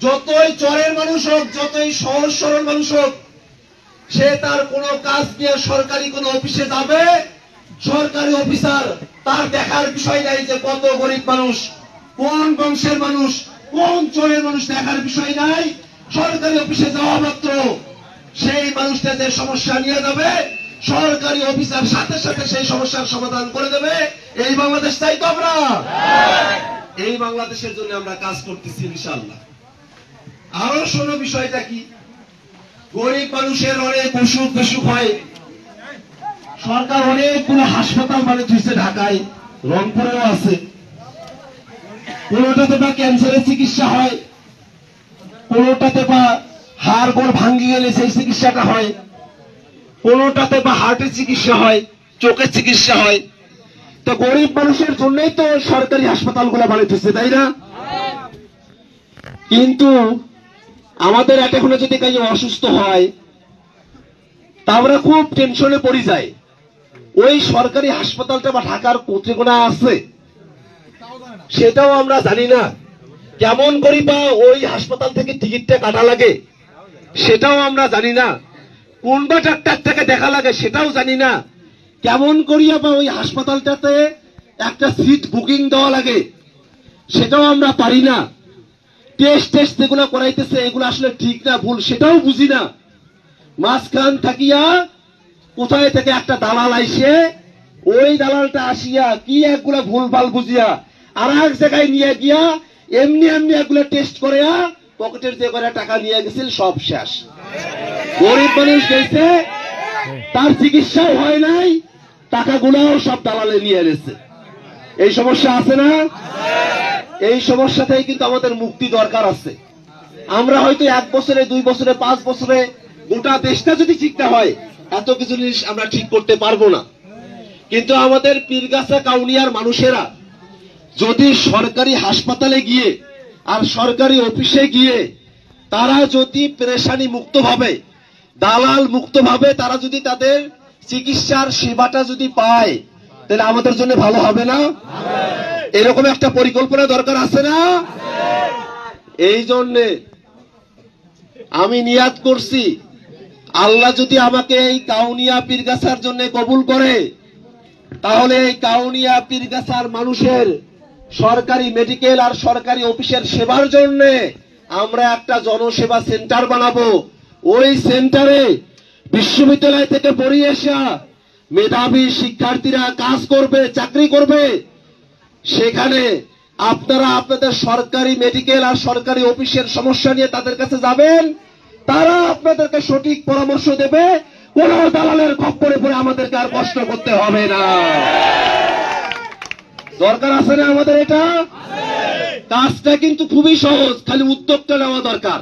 যতই চরের মানুষ হোক, যতই সহজ সরল মানুষ হোক, সে তার কোনো কাজ নিয়ে সরকারি কোনো অফিসে যাবে, সরকারি অফিসার তার দেখার বিষয় নাই যে কত গরিব মানুষ, কোন বংশের মানুষ, কোন চরের মানুষ, দেখার বিষয় নাই। সরকারি অফিসে যাওয়া মাত্র সেই মানুষটা যে সমস্যা নিয়ে যাবে, সরকারি অফিসার সাথে সাথে সেই সমস্যার সমাধান করে দেবে। এই বাংলাদেশ চাই তো আমরা, এই বাংলাদেশের জন্য আমরা কাজ করতেছি ইনশাআল্লাহ। আরো শোনো বিষয়টা কি, গরিব মানুষের অনেক অসুখ বিসুখ হয়, সরকার অনেকগুলো হাসপাতাল মানে দিচ্ছে, ঢাকায়, রংপুরেও আছে। কোনোটাতে বা ক্যান্সারের চিকিৎসা হয়, কোনোটাতে বা হাড় গোড় ভাঙ্গি গেলে সেই চিকিৎসাটা হয়, কোনোটাতে বা হার্টের চিকিৎসা হয়, চোখের চিকিৎসা হয়। তো গরিব মানুষের জন্যই তো সরকারি হাসপাতালগুলো বানাইতেছে, তাই না? কিন্তু আমাদের এতক্ষণ যদি কাজে অসুস্থ হয় তা আমরা খুব টেনশনে পড়ে যাই। ওই সরকারি হাসপাতালটা বা ঢাকার কোথায় আছে সেটাও আমরা জানি না, কেমন করি বা ওই হাসপাতাল থেকে টিকিটটা কাটা লাগে সেটাও আমরা জানি না, কোনটা ডাক্তারটাকে দেখা লাগে সেটাও জানি না, কেমন করিয়া বা ওই হাসপাতালটাতে একটা সিট বুকিং দেওয়া লাগে সেটাও আমরা পারি না। টেস্ট যেগুলো করাইতেছে এগুলো আসলে ঠিক না ভুল সেটাও বুঝি না। মাঝখান থাকিয়া কোথায় থেকে একটা দালাল আইসে, ওই দালালটা আসিয়া কি একগুলা ভুলভাল বুঝিয়া আর এক জায়গায় নিয়ে গিয়া এমনি এমনি একগুলা টেস্ট করিয়া পকেটের যে করে টাকা নিয়ে গেছিল, সব শেষ। গরিব মানুষ গেছে, তার চিকিৎসাও হয় নাই, টাকাগুলাও সব দালালে নিয়ে গেছে। এই সমস্যা আছে না? এই সমস্যা থেকে কিন্তু আমাদের মুক্তি দরকার আছে। আমরা হয়তো 1 বছরে 2 বছরে 5 বছরে গোটা দেশটা যদি ঠিকতে হয়, এত কিছু জিনিস আমরা ঠিক করতে পারবো না। কিন্তু আমাদের পীরগাছা কাউনিয়ার মানুষেরা যদি সরকারি হাসপাতালে গিয়ে আর সরকারি অফিসে গিয়ে তারা যদি পেরেশানি মুক্ত ভাবে, দালাল মুক্ত ভাবে তারা যদি তাদের চিকিৎসার সেবাটা যদি পায়, তাহলে আমাদের জন্য ভালো হবে না? এরকম একটা পরিকল্পনা দরকার আছে না? এই জন্যে আমি নিয়াত করছি, আল্লাহ যদি আমাকে এই কাউনিয়া পীরগাছার জন্য কবুল করে, তাহলে এই কাউনিয়া পীরগাছার মানুষের সরকারি মেডিকেল আর সরকারি অফিসের সেবার জন্য আমরা একটা জনসেবা সেন্টার বানাবো। ওই সেন্টারে বিশ্ববিদ্যালয় থেকে পড়িয়ে আসা মেধাবী শিক্ষার্থীরা কাজ করবে, চাকরি করবে। সেখানে আপনারা আপনাদের সরকারি মেডিকেল আর সরকারি অফিসের সমস্যা নিয়ে তাদের কাছে যাবেন, তারা আপনাদেরকে সঠিক পরামর্শ দেবে। কোন দালালের খপ্পরে পড়ে আমাদেরকে আর কষ্ট করতে হবে না। দরকার আছে না আমাদের এটা? কাজটা কিন্তু খুবই সহজ, খালি উদ্যোগটা নেওয়া দরকার।